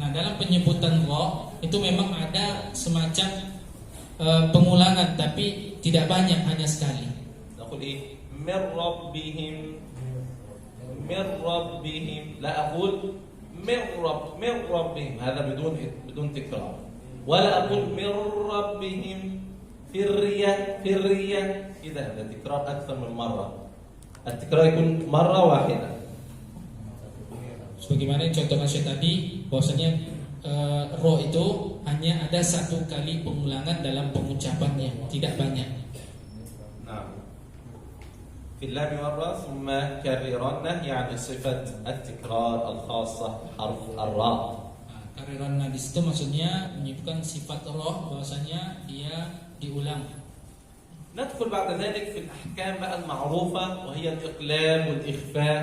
Nah, dalam penyebutan ra itu memang ada semacam pengulangan, tapi tidak banyak, hanya sekali. نقول إيه من ربهم من ربهم لا أقول من ربهم هذا بدون تكرار ولا أقول من ربهم في الرية إذا هذا تكرار أكثر من مرة التكرار يكون مرة واحدة Sebagaimana contohnya saya tadi, bahwasanya ro itu hanya ada satu kali pengulangan dalam pengucapannya, tidak banyak. نعم في اللام مرة ثم كررنه يعني صفة التكرار الخاصة بحرف الراء. Kariranna di situ maksudnya menyebutkan sifat roh, bahwasanya dia diulang. ندخل بعد ذلك في الأحكام بقى المعروفة وهي الإقلاب والإخفاء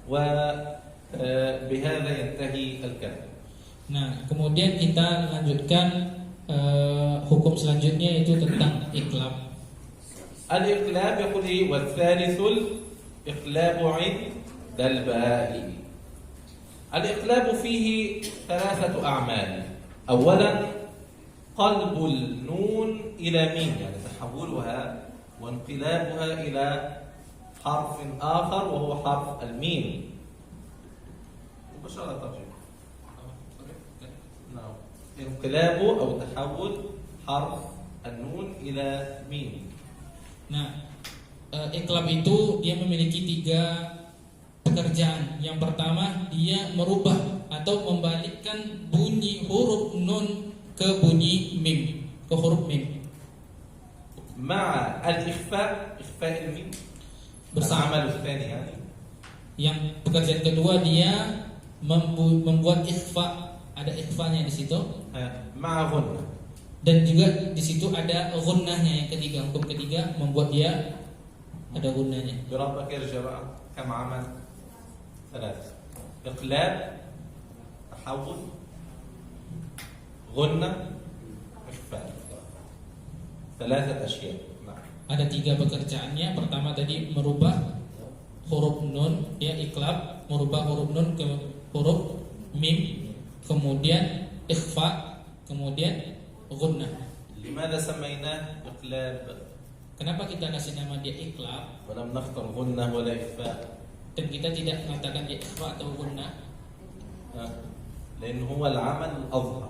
وبهذا ينتهي الكلام. Nah, kemudian kita lanjutkan hukum selanjutnya, itu tentang iklab. الإقلاب يقول إيه والثالث الإقلاب عند الباء. الإقلاب فيه ثلاثة أعمال. أولا قلب النون إلى ميم يعني تحولها وانقلابها إلى حرف آخر وهو حرف الميم. مباشرة ترجمة. نعم. انقلاب أو تحول حرف النون إلى ميم. Nah, iklab itu dia memiliki 3 pekerjaan. Yang pertama, dia merubah atau membalikkan bunyi huruf nun ke bunyi mim, ke huruf mim. مع الإخفاء إخفاء الميم bersama. العمل الثاني يعني. Yang pekerjaan kedua, dia membuat ikhfa, ada ikhfanya di situ. مع غنة. Dan juga di situ ada gunnahnya, yang ketiga, hukum ketiga membuat dia ada gunnahnya. بربك يرجع بقى كم عمل؟ 3 إقلاب تحول غنة إخفاء 3 أشياء. نعم. Ada 3 pekerjaannya. Pertama tadi merubah huruf nun, ya iklab, merubah huruf nun ke huruf mim, kemudian ikhfa, kemudian gunnah. لماذا سميناه إقلاب Kenapa kita kasih nama dia iklab ولم نختر غنة ولا إخفاء؟ dan kita tidak mengatakan dia ikhfa atau gunnah? لأن هو العمل الأظهر.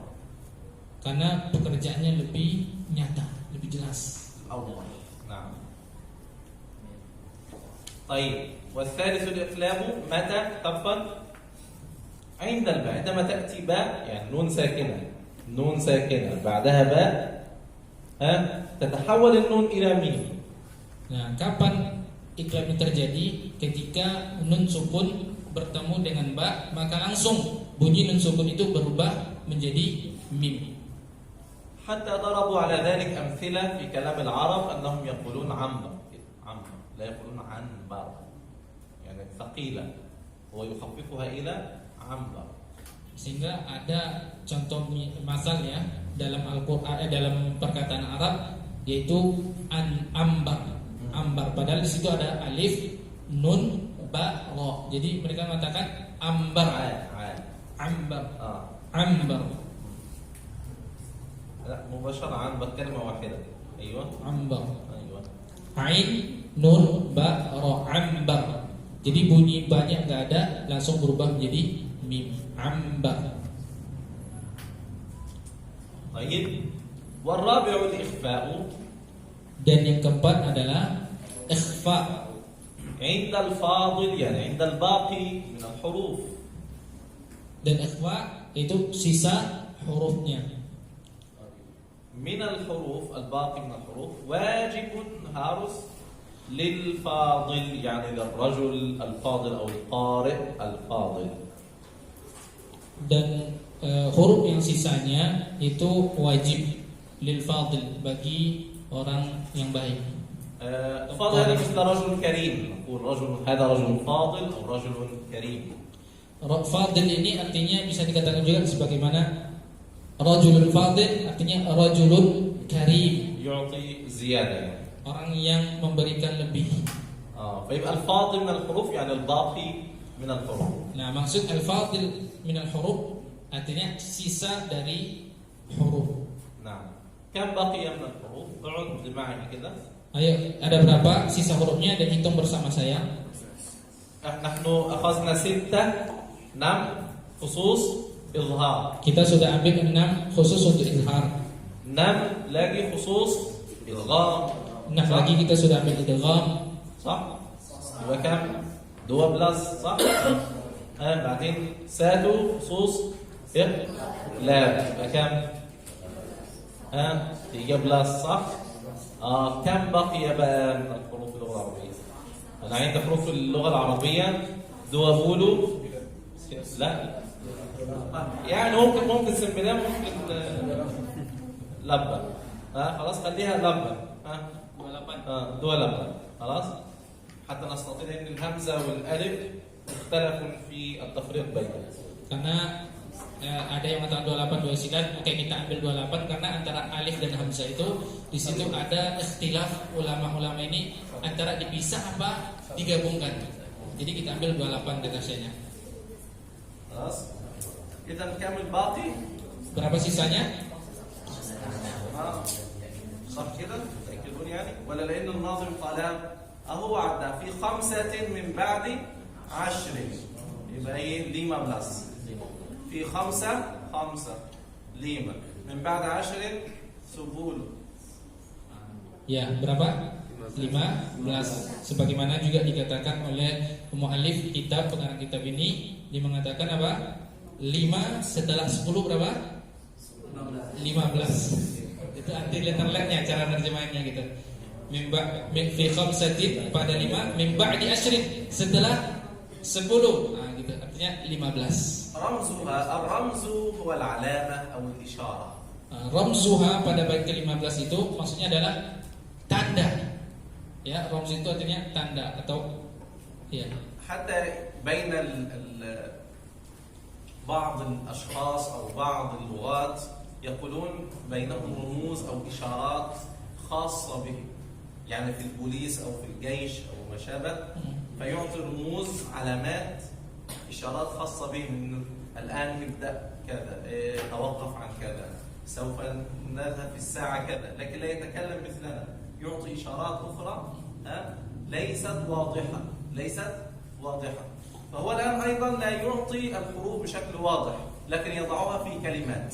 Karena pekerjaannya lebih nyata, lebih jelas. الأول. نعم. طيب والثالث الإقلاب متى تفضل؟ عند الباء عندما تأتي باء يعني نون ساكنة بعدها باء تتحول النون إلى ميم. Nah, kapan iklab ini terjadi? Ketika nun sukun bertemu dengan ba, maka langsung bunyi nun sukun itu berubah menjadi mim. حتى ضربوا على ذلك أمثلة في كلام العرب أنهم يقولون عنبر لا يقولون عنبر يعني ثقيلة ويخففها إلى عنبر. Sehingga ada contoh masal ya dalam Al-Qur'an, dalam perkataan Arab, yaitu ambar. Ambar, padahal di situ ada alif, nun, ba, ra. Jadi mereka mengatakan ambar. Ambar. Ambar. لا مباشرة عنبر كلمة واحدة. أيوة. Ambar. أيوة. Ain, nun, ba, ra. Ambar. Jadi bunyi banyak nggak ada, langsung berubah menjadi mim. Ambar. طيب والرابع الإخفاء. Dan yang keempat adalah ikhfa. عند الفاضل يعني عند الباقي من الحروف. Dan ikhfa itu sisa hurufnya. من الحروف الباقي من الحروف واجب هارس للفاضل يعني للرجل الفاضل أو القارئ الفاضل. Dan huruf yang sisanya itu wajib lil fadil, bagi orang yang baik. فاضل هذا مثل رجل كريم نقول رجل هذا رجل فاضل أو رجل كريم. Fadil ini artinya bisa dikatakan juga sebagaimana rajulun fadil artinya rajulun karim, يعطي زيادة يعني. orang yang memberikan lebih. فيبقى الفاضل من الحروف يعني الباقي من الحروف. Nah, maksud al-fadil min al-huruf artinya sisa dari huruf. نعم. كم بقي من الحروف؟ اقعد معي كده. Ayo, ada berapa sisa hurufnya dan hitung bersama saya. نحن أخذنا 6 خصوص إظهار. Kita sudah ambil 6 khusus untuk izhar. 6 lagi khusus إدغام. 6 lagi kita sudah ambil idgham. صح؟ يبقى كم؟ 12 صح؟ بعدين سادوا خصوص إقلاب يبقى كم؟ 13 صح؟ كم بقي بقى من الحروف اللغة العربية؟ أنا عندي حروف اللغة العربية بولو لا يعني ممكن سمبلة ممكن لبة خلاص خليها لبة دول لبة خلاص حتى نستطيع ان الهمزة والالف مختلف في التفريق بينهم Karena ada yang mengatakan 28 29, oke kita ambil 28 karena antara alif dan hamzah itu di situ ada ikhtilaf ulama-ulama ini antara dipisah apa digabungkan. Jadi kita ambil 28 kata saya. خلاص اذا كم الباقي Berapa sisanya? صح كده تأكدون يعني ولا لأن الناظم قال أهو عدى في 5 من بعد 10 يبقى إيه ليما بلس في 5 ليما من بعد 10 سبول Ya, berapa? 15. Sebagaimana juga dikatakan oleh muallif kitab pengarang kitab ini, dia mengatakan apa? 5 setelah 10 berapa? 15. Itu arti letternya, cara terjemahannya gitu. Mimba fi khamsatin pada 5, mimba di asyrin setelah 10. Nah, gitu. Artinya 15. رمزها الرمز هو العلامة أو الإشارة. Ramzuha pada bait ke-15 itu maksudnya adalah tanda. Ya, ramz itu artinya tanda atau ya. حتى بين بعض الأشخاص أو بعض اللغات يقولون بينهم رموز أو إشارات خاصة به يعني في البوليس أو في الجيش أو ما شابه فيعطي رموز علامات إشارات خاصة به من الآن نبدأ كذا توقف عن كذا سوف نذهب في الساعة كذا لكن لا يتكلم مثلنا يعطي إشارات أخرى ليست واضحة فهو الآن أيضا لا يعطي الحروف بشكل واضح لكن يضعها في كلمات.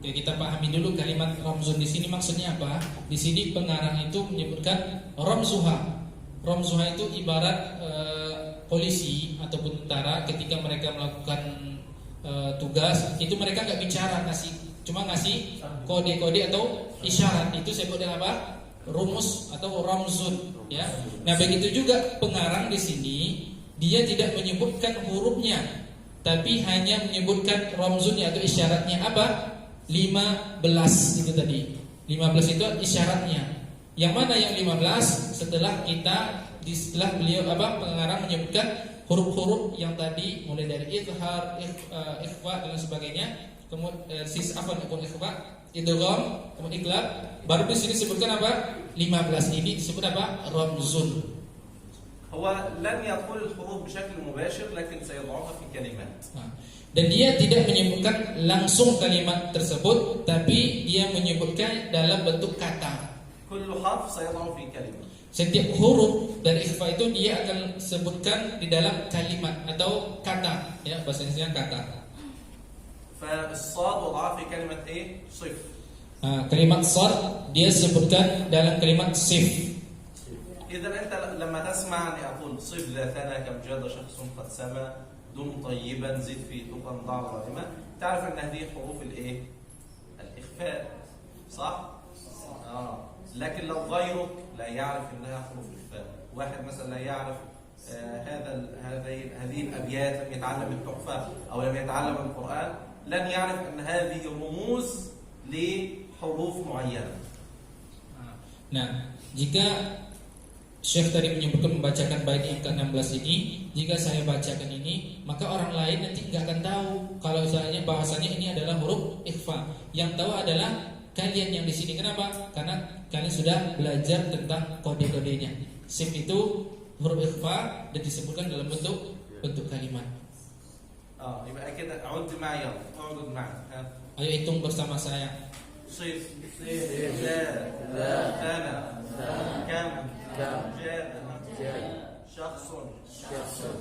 Oke, kita pahami dulu kalimat ramzun di sini maksudnya apa? Di sini pengarang itu menyebutkan ramzuha. Ramzuha itu ibarat polisi ataupun tentara ketika mereka melakukan tugas, itu mereka nggak bicara, cuma ngasih kode-kode atau isyarat. Itu sebutnya apa? Rumus atau ramzun, ya. Nah, begitu juga pengarang di sini dia tidak menyebutkan hurufnya, tapi hanya menyebutkan ramzunnya atau isyaratnya apa? 15 itu tadi. 15 itu isyaratnya. Yang mana yang 15? Setelah beliau pengarang menyebutkan huruf-huruf yang tadi mulai dari izhar, ikhfa dan sebagainya, kemudian ikhfa, idgham, kemudian iqlab, baru di sini disebutkan apa? 15 ini disebut apa? Ramzun. هو لن يقول الحروف بشكل مباشر لكن سيضعها في كلمات. Dan dia tidak menyebutkan langsung kalimat tersebut, tapi dia menyebutkan dalam bentuk kata. كل حرف سيضع في كلمة. Setiap huruf dari ikhfa itu dia akan sebutkan di dalam kalimat atau kata, ya, bahasa Indonesia kata. فالصاد وضعها في كلمة إيه؟ صف. Kalimat sad dia sebutkan dalam kalimat sif. إذا أنت لما تسمع أني أقول صف ذاتنا كم جاد شخص قد سما دم طيبا زد في تقى ضع ظالما تعرف أن هذه حروف الإيه؟ الإخفاء صح؟ لكن لو غيرك لا يعرف أنها حروف إخفاء واحد مثلا لا يعرف هذه الأبيات لم يتعلم التحفة أو لم يتعلم القرآن لن يعرف أن هذه رموز لحروف معينة. Nah, jika Syekh tadi menyebutkan membacakan bait yang ke-16 ini, jika saya bacakan ini, maka orang lain nanti nggak akan tahu kalau misalnya bahasanya ini adalah huruf ikhfa. Yang tahu adalah kalian yang di sini. Kenapa? Karena kalian sudah belajar tentang kode-kodenya. Sif itu huruf ikhfa dan disebutkan dalam bentuk kalimat. يبقى كده عد معي يلا اعد معي ها Ayo hitung bersama saya. صف لا أنا كم جاء شخص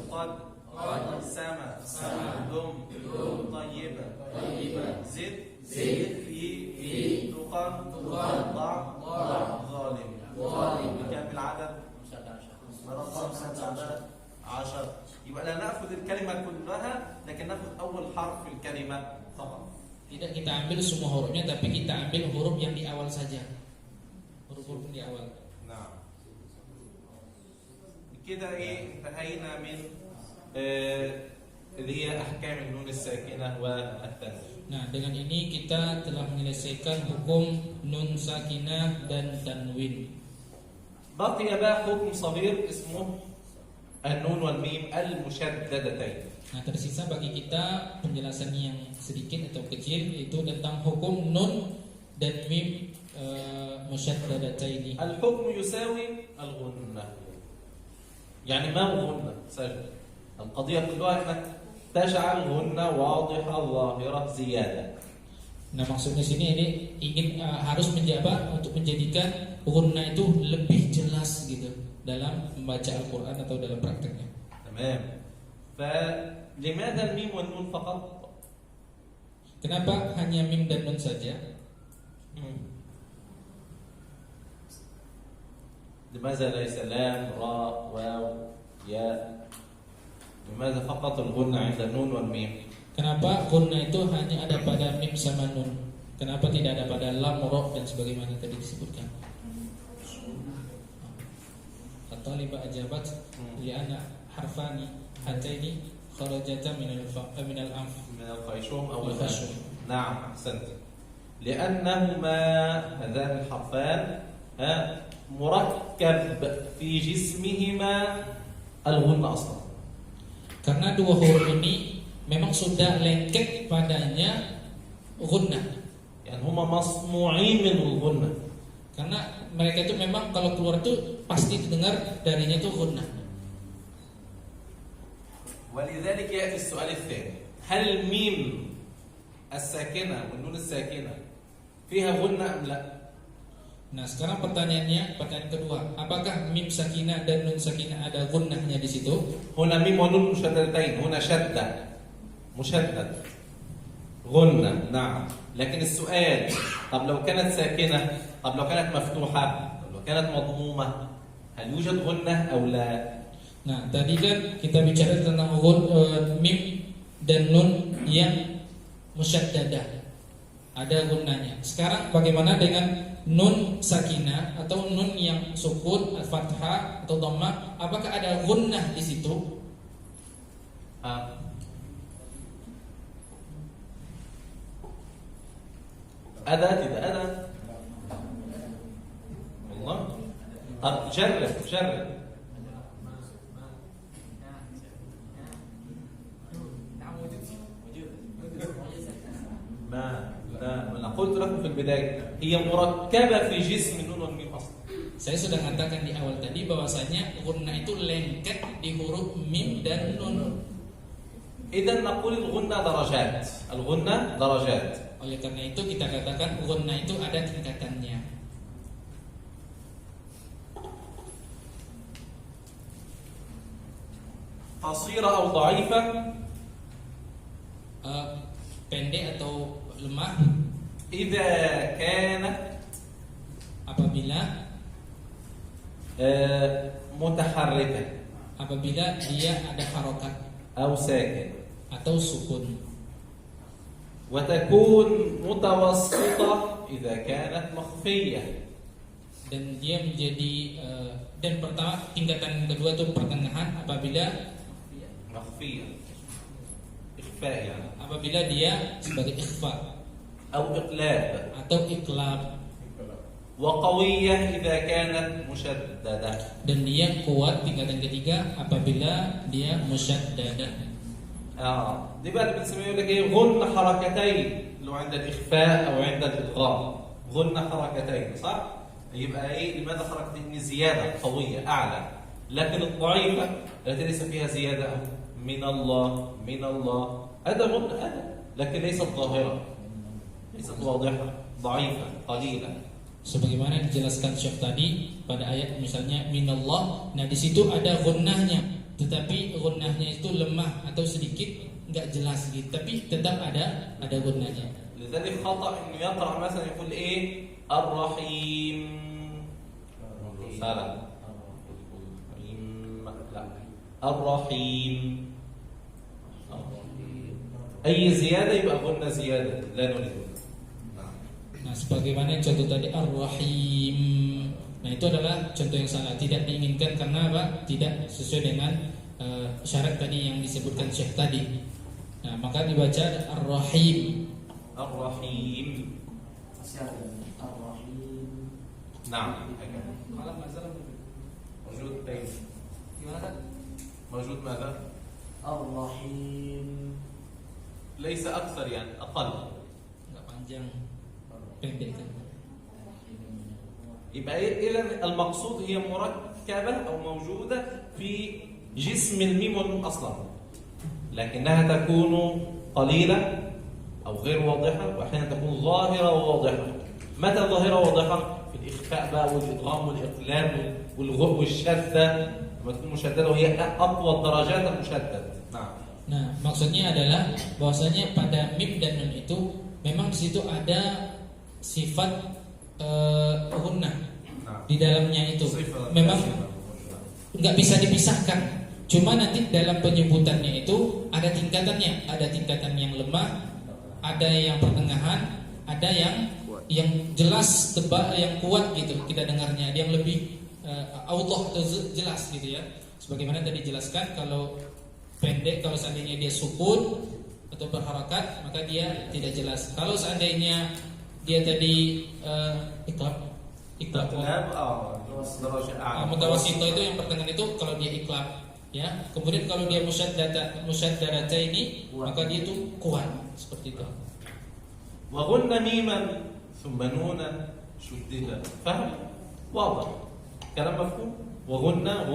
قد سما دم طيبة زد في تقى ضع ظالم كم العدد؟ 15 يبقى لا نأخذ الكلمة كلها لكن نأخذ أول حرف في الكلمة فقط. Tidak kita ambil semua hurufnya, tapi kita ambil huruf yang di awal saja. Huruf-huruf di awal. نعم. كده انتهينا من اللي هي أحكام النون الساكنة والتنوين. Nah, dengan ini kita telah menyelesaikan hukum nun sakinah dan tanwin. بقي بقى حكم صغير اسمه النون والميم المشددتين. Nah, tersisa bagi kita penjelasan yang sedikit atau kecil, yaitu tentang hukum nun dan mim musyaddadataini. الحكم يساوي الغنة. يعني ما هو غنة؟ سجل. القضية كلها انك تجعل غنة واضحة ظاهرة زيادة. Nah, maksudnya sini ini ingin harus menjabat untuk menjadikan gunna itu lebih jelas gitu dalam membaca Al-Qur'an atau dalam prakteknya. تمام. فلماذا الميم والنون فقط؟ Kenapa hanya mim dan nun saja? لماذا ليس لام راء واو ياء؟ لماذا فقط الغنة عند النون والميم؟ Kenapa gunna itu hanya ada pada mim sama nun? Kenapa tidak ada pada lam, ra dan sebagaimana tadi disebutkan? At-taliba ajabat li'anna harfani hataini kharajata min al-anf من الخيشوم أو الخيشوم. نعم أحسنت. لأنهما هذان الحرفان مركب في جسمهما الغنة أصلا. Karena dua huruf ini memang sudah lengket padanya gunnah. يعني هما مصنوعين من الغنة. Karena mereka itu memang kalau keluar itu pasti didengar darinya itu gunnah. ولذلك يأتي السؤال الثاني. هل الميم الساكنة والنون الساكنة فيها غنة أم لا؟ Nah, sekarang pertanyaannya, pertanyaan kedua, apakah mim sakinah dan nun sakinah ada gunnahnya di situ? هنا ميم ونون مشددتين. هنا شدة مشدد غنة نعم. لكن السؤال طب لو كانت ساكنة، طب لو كانت مفتوحة، طب لو كانت مضمومة، هل يوجد غنة أو لا؟ Nah, tadi kan kita bicara tentang mim dan nun yang musyaddadah, ada gunnahnya. Sekarang bagaimana dengan nun sakinah atau nun yang sukun, fathah atau dhammah? Apakah ada gunnah di situ? أذى tidak أذى والله. طب جرب ما أنا قلت لكم في البداية هي مركبة في جسم النون والميم أصلا. Saya sudah katakan di awal tadi bahwasanya gunnah itu lengket di huruf mim dan nun. إذا نقول الغنة درجات. الغنة درجات. Oleh karena itu kita katakan gunnah itu ada tingkatannya. قصيرة أو ضعيفة. Pendek atau lemah إذا كانت apabila متحركة dia ada harokat أو ساكن. atau sukun. وتكون متوسطة إذا كانت مخفية. Dan dia menjadi dan pertama tingkatan kedua itu pertengahan apabila مخفية إخفاء يعني. apabila dia sebagai ikhfa أو إقلاب. atau iklab. وقوية إذا كانت مشددة. Dan dia kuat tingkatan ketiga apabila dia musyaddadah. دي بقى اللي بنسميه يقول لك ايه غن حركتين اللي هو عند الإخفاء أو عند الإدغام. غن حركتين صح؟ يبقى ايه لماذا حركتين زيادة قوية أعلى. لكن الضعيفة التي ليس فيها زيادة من الله من الله هذا غنة هذا، لكن ليست ظاهرة، ليست واضحة، ضعيفة، قليلة. Sebagaimana dijelaskan Syekh tadi pada ayat misalnya minallah, nah di situ ada gunnahnya, tetapi gunnahnya itu lemah atau sedikit enggak jelas gitu, tapi tetap ada gunnahnya. لذلك خطأ إنه يقرأ مثلا يقول إيه الرحيم، لا الرحيم، أي زيادة يبقى غنة زيادة لا نريد. Nah, sebagaimana contoh tadi Ar-Rahim. Nah, itu adalah contoh yang salah, tidak diinginkan karena apa? Tidak sesuai dengan syarat tadi yang disebutkan Syekh tadi. Nah, maka dibaca Ar-Rahim. Ar-Rahim. Ar-Rahim. Naam. Malam masalah موجود أين؟ gimana kan? موجود ماذا؟ Ar-Rahim. ليس أكثر يعني أقل. Enggak panjang, pendek kan. يبقى إذا المقصود هي مركبة أو موجودة في جسم الميم والنون أصلا، لكنها تكون قليلة أو غير واضحة، وأحيانا تكون ظاهرة وواضحة. متى ظاهرة وواضحة؟ في الإخفاء بقى والإدغام والإقلام والشدة، لما تكون مشددة وهي أقوى الدرجات المشدد. نعم. Nah, maksudnya adalah bahwasanya pada mim dan nun itu memang di situ ada sifat gunnah di dalamnya itu. Memang nggak bisa dipisahkan. Cuma nanti dalam penyebutannya itu ada tingkatannya, ada tingkatan yang lemah, ada yang pertengahan, ada yang jelas tebal, yang kuat gitu kita dengarnya, yang lebih Allah atau jelas gitu ya. Sebagaimana tadi dijelaskan, kalau pendek, kalau seandainya dia sukun atau berharakat maka dia tidak jelas. Kalau seandainya dia tadi iklab mutawasito itu yang pertengahan itu kalau dia iklab ya. Kemudian kalau dia musyaddadata ini maka dia itu kuat seperti itu. Wa ghunna miman thumma nunan shuddida. Faham? Wadah. Kalam mafhum? Wa ghunna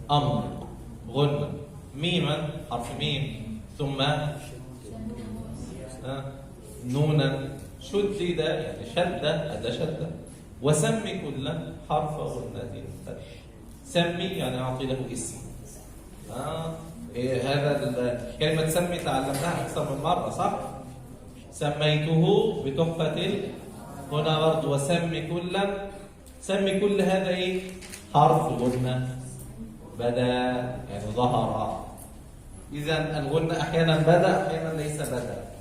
amr. Ghunna miman harf mim thumma نونا شدد يعني شدة هذا شدة. وسمي كل حرف غنة سمي يعني أعطي له اسم. هذا كلمة سمي تعلمناها أكثر من مرة صح؟ سميته بتحفة هنا برضه. وسمي كل هذا إيه؟ حرف غنة بدأ يعني ظهر. إذا الغنة أحيانا بدأ أحيانا ليس بدأ.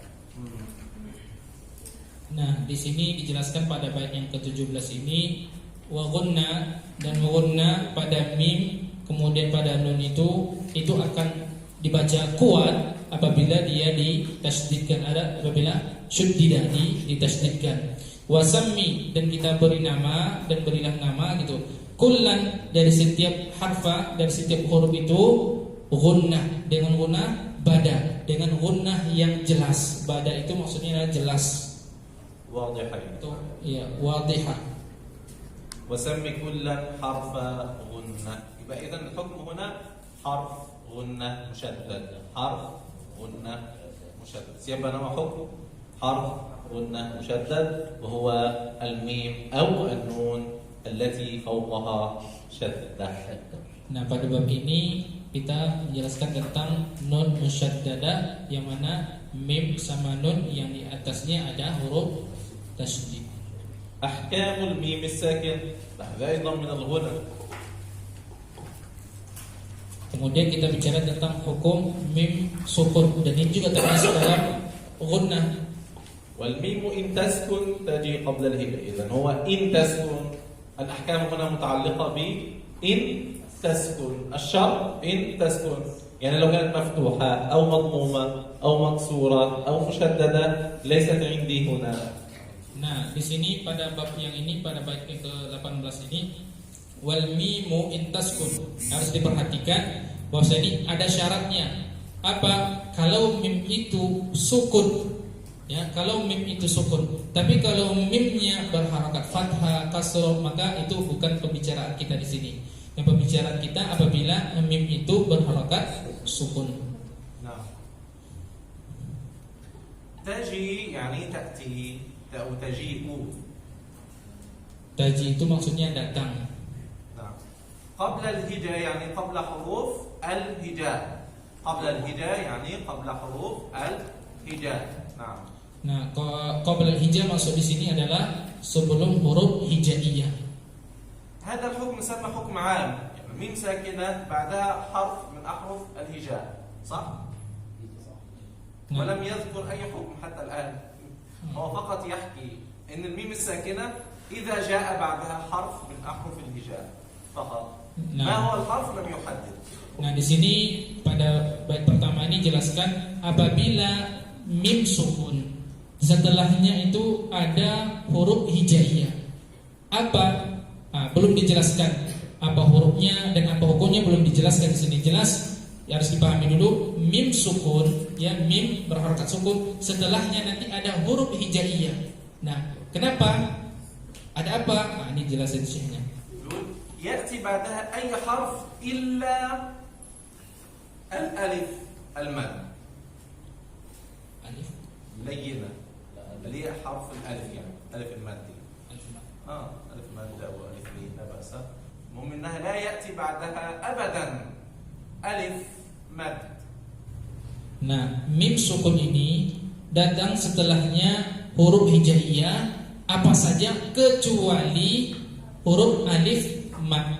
Nah, di sini dijelaskan pada bait yang ke-17 ini wa ghunna dan ghunna pada mim kemudian pada nun itu akan dibaca kuat apabila dia ditasydidkan, ada apabila syuddida ditasydidkan. Wasammi dan kita beri nama dan berilah nama gitu. Kullan dari setiap harfa, dari setiap huruf itu ghunnah dengan ghunnah bada dengan ghunnah yang jelas. Bada itu maksudnya adalah jelas. واضحة. Ya, wadihah. وسمي كلا حرف غنة. يبقى إذا الحكم هنا حرف غنة مشدد. حرف غنة مشدد. سيبقى نوع حكم حرف غنة مشدد وهو الميم أو النون التي فوقها شدة. Nah, pada bab ini kita menjelaskan tentang nun musyaddada yang mana mim sama nun yang di atasnya ada huruf tasydid. أحكام الميم الساكن هذا أيضا من الغنى. Kemudian kita bicara tentang hukum mim sukun dan ini juga termasuk dalam gunnah. والميم إن تسكن تجي قبل الهبة. إذا هو إن تسكن الأحكام هنا متعلقة ب إن تسكن. الشرط إن تسكن يعني لو كانت مفتوحة أو مضمومة أو مكسورة أو مشددة ليست عندي هنا. Nah, di sini pada bab yang ini pada bait ke-18 ini wal mimu intaskun harus diperhatikan bahwa ini ada syaratnya. Apa? Kalau mim itu sukun. Ya, kalau mim itu sukun. Tapi kalau mimnya berharakat fathah, kasrah maka itu bukan pembicaraan kita di sini. Yang pembicaraan kita apabila mim itu berharakat sukun. Nah. تجي يعني تأتي أو تجيء. Taji itu maksudnya datang. نعم. قبل الهجاء يعني قبل حروف الهجاء. قبل الهجاء يعني قبل حروف الهجاء. نعم. Nah, qabla al-hija maksud di sini adalah sebelum huruf hijaiyah. هذا الحكم يسمى حكم عام، يعني ميم ساكنة بعدها حرف من أحرف الهجاء، صح؟ ولم يذكر أي حكم حتى الآن، هو فقط يحكي أن الميم الساكنة إذا جاء بعدها حرف من أحرف الهجاء فقط. ما هو الحرف لم يحدد. Nah, di sini pada bait pertama ini jelaskan apabila mim sukun setelahnya itu ada huruf hijaiyah. Apa? Nah, belum dijelaskan apa hurufnya dan apa hukumnya, belum dijelaskan di sini. Jelas ya, harus dipahami dulu mim sukun, ya, mim berharakat sukun, setelahnya nanti ada huruf hijaiyah. Nah, kenapa? Ada apa? Nah, ini jelasin syekhnya. يأتي بعدها أي حرف إلا الألف المد. Alif. لينة اللي هي حرف الألف، يعني ألف المد. Alif. ألف مد أو ألف لين لا بأس. المهم إنها لا يأتي بعدها أبدا ألف مد. Nah, mim sukun ini datang setelahnya huruf hijaiyah apa saja kecuali huruf alif mad.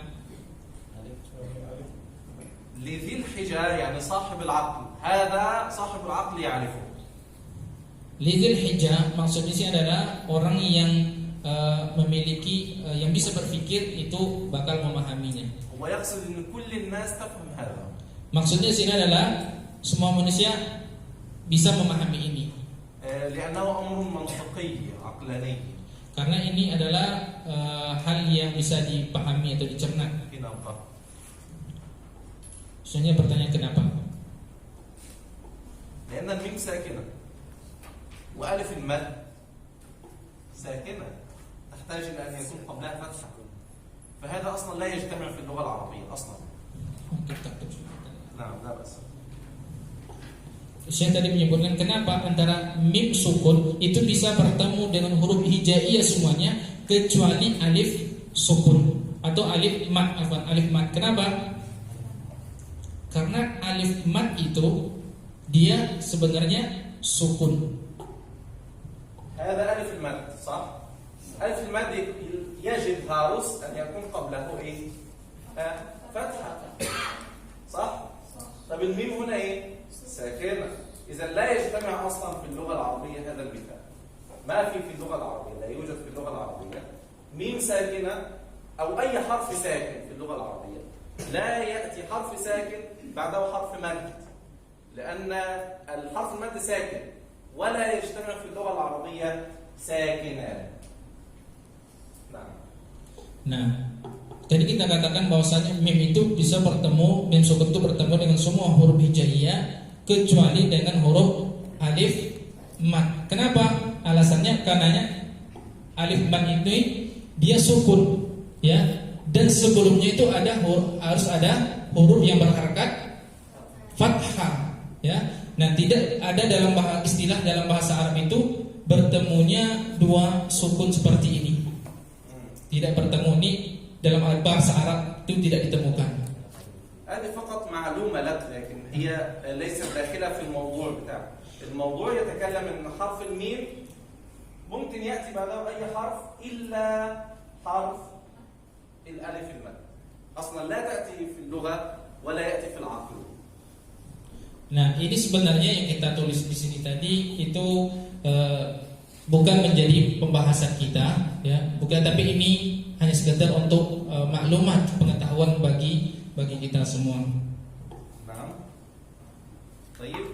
لذي الحجة يعني صاحب العقل، هذا صاحب العقل يعرفه. Lidzil hijah maksudnya sih adalah orang yang memiliki yang bisa berpikir itu bakal memahaminya. هو يقصد إن كل الناس تفهم هذا. Maksudnya sini adalah semua manusia bisa memahami ini. لأنه أمر منطقي عقلاني. Karena ini adalah hal yang bisa dipahami atau dicerna. kenapa? Soalnya pertanyaan kenapa? لأن الميم ساكنة وألف المد ساكنة تحتاج إلى أن يكون قبلها فتحة، فهذا أصلا لا يجتمع في اللغة العربية أصلا. نعم لا بأس. Saya tadi menyebutkan kenapa antara mim sukun itu bisa bertemu dengan huruf hijaiyah semuanya kecuali alif sukun atau alif mad, alif mad. Kenapa? Karena alif mad itu dia sebenarnya sukun. هذا ألف المد صح؟ ألف المد يجب هارس أن يكون قبله إيه؟ فتحة صح؟ طب الميم هنا إيه؟ ساكنة، إذا لا يجتمع أصلا في اللغة العربية هذا المثال. ما في اللغة العربية، لا يوجد في اللغة العربية ميم ساكنة أو أي حرف ساكن في اللغة العربية لا يأتي حرف ساكن بعده حرف مد، لأن الحرف المد ساكن ولا يجتمع في اللغة العربية ساكنان. نعم. Nah, tadi kita katakan bahwasanya mim itu bisa bertemu, mim sukun itu bertemu dengan semua huruf hijaiyah kecuali dengan huruf alif mad. Kenapa? Alasannya karenanya alif mad itu dia sukun, ya, dan sebelumnya itu harus ada huruf yang berharakat fathah, ya. Nah, tidak ada dalam istilah dalam bahasa Arab itu bertemunya dua sukun seperti ini. Tidak bertemu ini dalam bahasa Arab itu tidak ditemukan. هذه فقط معلومة لك، لكن هي ليست داخلة في الموضوع بتاعك. الموضوع يتكلم أن حرف الميم ممكن يأتي بعده أي حرف إلا حرف الألف المد. أصلا لا تأتي في اللغة ولا يأتي في العقل. Nah, ini sebenarnya yang kita tulis di sini tadi itu bukan menjadi pembahasan kita, ya, bukan, tapi ini hanya sekedar untuk maklumat pengetahuan bagi kita semua. نعم. طيب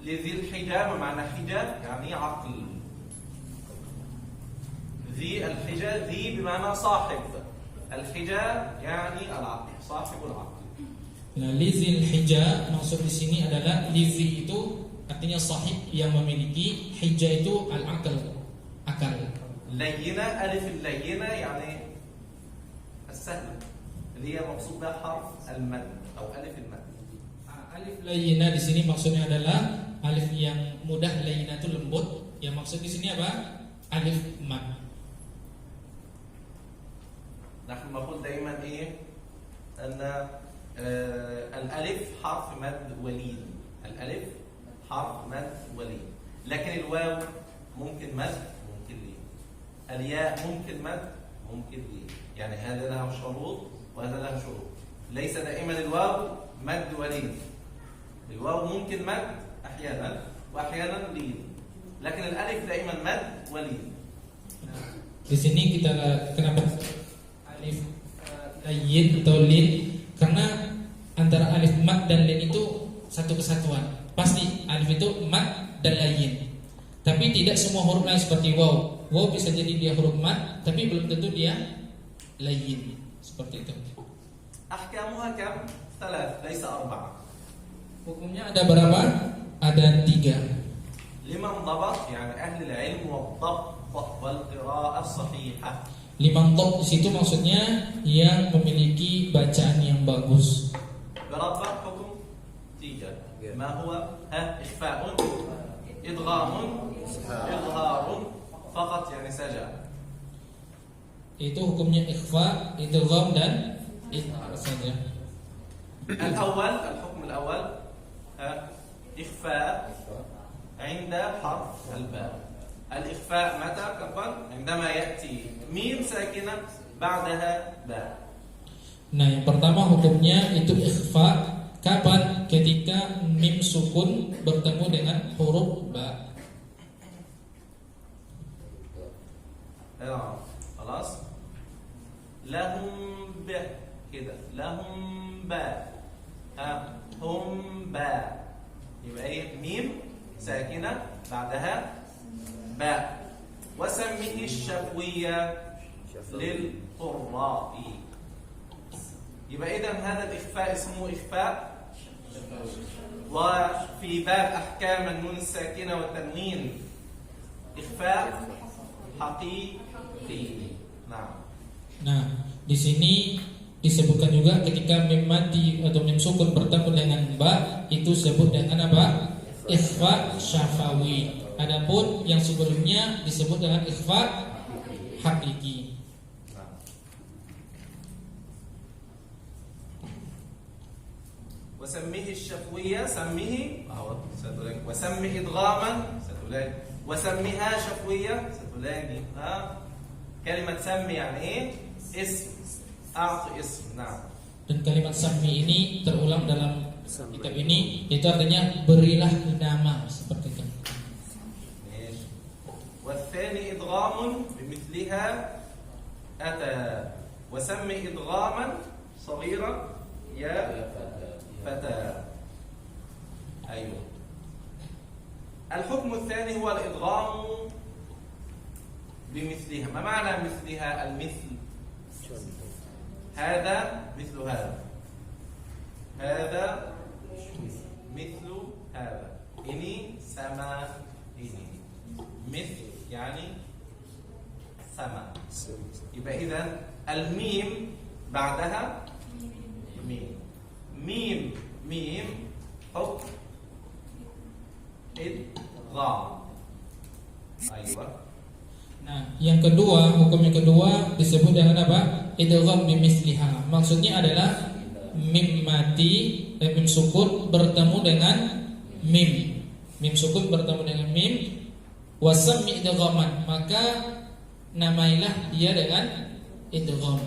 لذي الحجة ما معنى حجة؟ يعني عقل. ذي الحجة ذي بمعنى صاحب. الحجة يعني العقل، صاحب العقل. Nah, lizil hija maksud di sini adalah lizi itu artinya sahib yang memiliki, hija itu al-aql, akal. لينة ألف اللينة يعني السهل اللي هي مقصود بها حرف المد أو ألف المد. Alif layyina di sini maksudnya adalah alif yang mudah, layyinah itu lembut. Yang maksud di sini apa? Alif mad. نحن نقول دائما ايه ان الالف حرف مد ولين. الالف حرف مد ولين، لكن الواو ممكن مد ممكن لين، الياء ممكن مد ممكن لين، يعني هذا له شروط وهذا له شروط. ليس دائما الواو مد ولين، الواو ممكن مد احيانا واحيانا لين، لكن الالف دائما مد ولين. Di sini kita kenapa alif layyin atau lin? Karena antara alif mad dan lin itu satu kesatuan. Pasti alif itu mad dan layyin. Tapi tidak semua huruf lain seperti waw. Waw bisa jadi dia huruf mad, tapi belum tentu dia layyin. Seperti itu. أحكامها كم؟ 3 ليس 4. Hukumnya ada berapa? Ada 3. لمن ضبط يعني أهل العلم والضبط والقراءة الصحيحة. 5 top di situ maksudnya yang memiliki bacaan yang bagus. بربع حكم تيجا ما هو؟ إخفاء إدغام إظهار فقط يعني سجع. Itu hukumnya ikhfa, idgham dan izhar saja. الأول الحكم الأول إخفاء عند حرف الباء. الإخفاء متى؟ عندما يأتي ميم ساكنة بعدها باء. Nah, yang pertama hukumnya itu ikhfa. Kapan? Ketika mim sukun bertemu dengan huruf ba. خلاص لهم ب كده لهم باء هم باء يبقى ايه ميم ساكنة بعدها باء. وسميه الشفوية للقراء. يبقى إذا هذا الإخفاء اسمه إخفاء. وفي باب أحكام النون الساكنة والتنوين إخفاء حقيقي. نعم. Nah, di sini disebutkan juga ketika mim mati atau mim sukun bertemu dengan ba itu disebut dengan apa? Ikhfa syafawi. Adapun yang sebelumnya disebut dengan ikhfa hakiki. وسميه الشفوية سميه وسمي إدغاما ستلاقي وسميها شفوية ستلاقي كلمة سمي يعني إيه؟ اسم. أعطي اسم. نعم. Dan kalimat sami ini terulang dalam kitab ini, itu artinya berilah nama seperti itu. والثاني إدغام بمثلها أتى. وسمي إدغاما صغيرا يا فتى. أيوه. الحكم الثاني هو الإدغام بمثلها. ما معنى مثلها؟ المثل هذا مثل هذا، هذا مثل هذا، إني سما إني. مثل يعني سما. يبقى إذن الميم بعدها ميم. ميم ميم حكم إدغام. أيوة. Nah, yang kedua, hukum yang kedua disebut dengan apa? Idgham bimisliha. Maksudnya adalah mim mati, mim sukun bertemu dengan mim. Mim sukun bertemu dengan mim. Wasammi idghaman, maka namailah dia dengan idgham.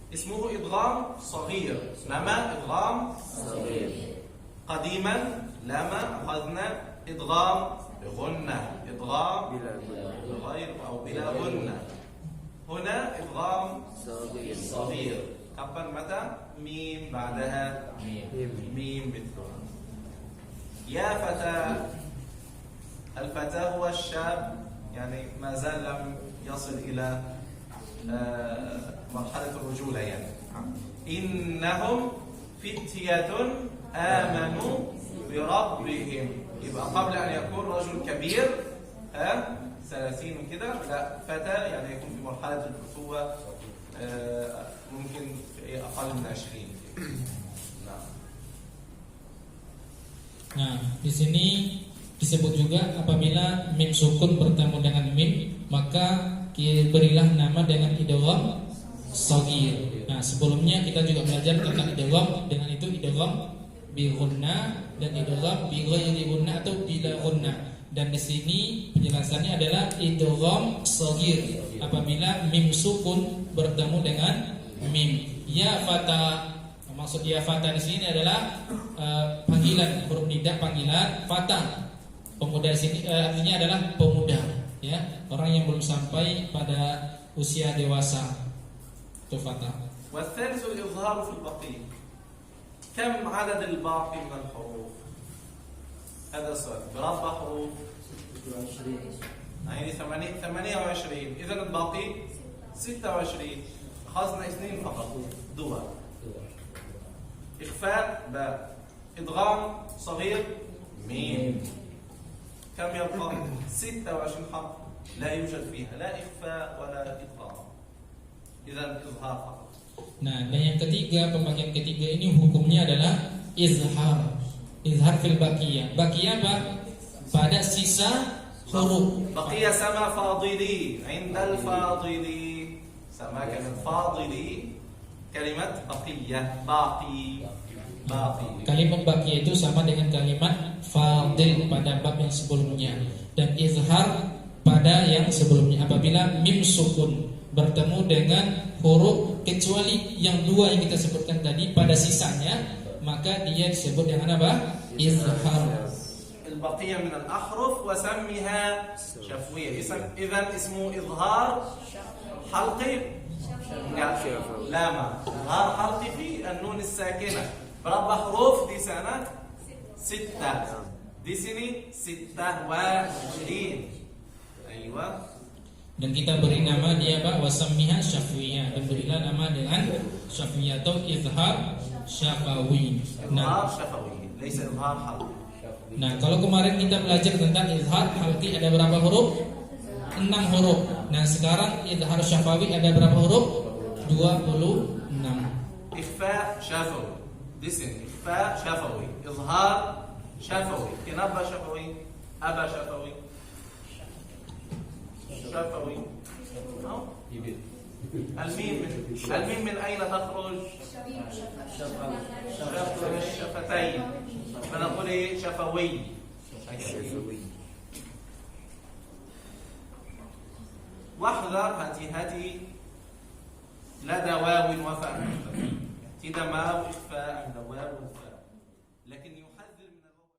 اسمه إدغام صغير. لما إدغام صغير. قديما لما أخذنا إدغام بغنة، إدغام بغير أو بلا غنة. هنا إدغام صغير. kapan متى؟ ميم بعدها ميم مثلها. يا فتى. الفتى هو الشاب، يعني ما زال لم يصل إلى مرحلة الرجولة يعني. إنهم فتية آمنوا بربهم. يبقى قبل أن يكون رجل كبير 30 وكده، لا فتى يعني يكون في مرحلة الفتوة ممكن في أقل من 20. نعم. Nah, di sini disebut juga apabila mim sukun bertemu dengan mim, maka berilah nama dengan idgham shaghir. Nah, sebelumnya kita juga belajar tentang idgham, dengan itu idgham bi gunna dan idgham bi ghairi gunna atau bila gunna. Dan di sini penjelasannya adalah idgham shaghir apabila mim sukun bertemu dengan mim. Ya fata, maksud ya fata di sini adalah panggilan, huruf nida panggilan fata. Pemuda di sini artinya adalah pemuda, ya, orang yang belum sampai pada usia dewasa. Itu fata. والثالث الإظهار في البقية. كم عدد الباقي من الحروف؟ هذا السؤال. بربع حروف 28. إذا الباقي 26. أخذنا اثنين فقط. دول. إخفاء باء. إدغام صغير ميم. كم يبقى؟ 26 حرف لا يوجد فيها لا إخفاء ولا إدغام. إذا إظهار فقط. Nah, dan yang ketiga, pembagian ketiga ini hukumnya adalah izhar. Izhar fil baqiyah. Baqiyah apa? Pada sisa huruf. بقي سما فاضلي عند الفاضلي سما كلمة فاضلي كلمة بقية باقي. Kalimat baqiyah itu sama dengan kalimat fadil pada bab yang sebelumnya, dan izhar pada yang sebelumnya apabila mim sukun bertemu dengan huruf kecuali yang dua yang kita sebutkan tadi pada sisanya, maka dia disebut dengan apa? Izhar. البقية من الأحرف وسميها شفوية. إذا اسمه إظهار حلقي. لا ما إظهار حلقي في النون الساكنة berapa huruf di sana? 6. Di sini 26. Aywa. Dan kita beri nama dia apa? Wasammiha syafwiyah, dan berilah nama dengan syafwiyah atau izhar syafawi. Izhar syafawi, laisa izhar halqi. Nah, kalau kemarin kita belajar tentang izhar halqi ada berapa huruf? 6 huruf. Nah, sekarang izhar syafawi ada berapa huruf? 26. Ikhfa syafawi. Listen, ikhfa syafawi, izhar syafawi, kinaba syafawi, aba syafawi. شفوي. الميم من أين تخرج؟ شفوي الشفتين. فنقول شفوي. واحذر هاتي لدى واو وفاء. tidak mau إخفاء عند واو وفاء لكن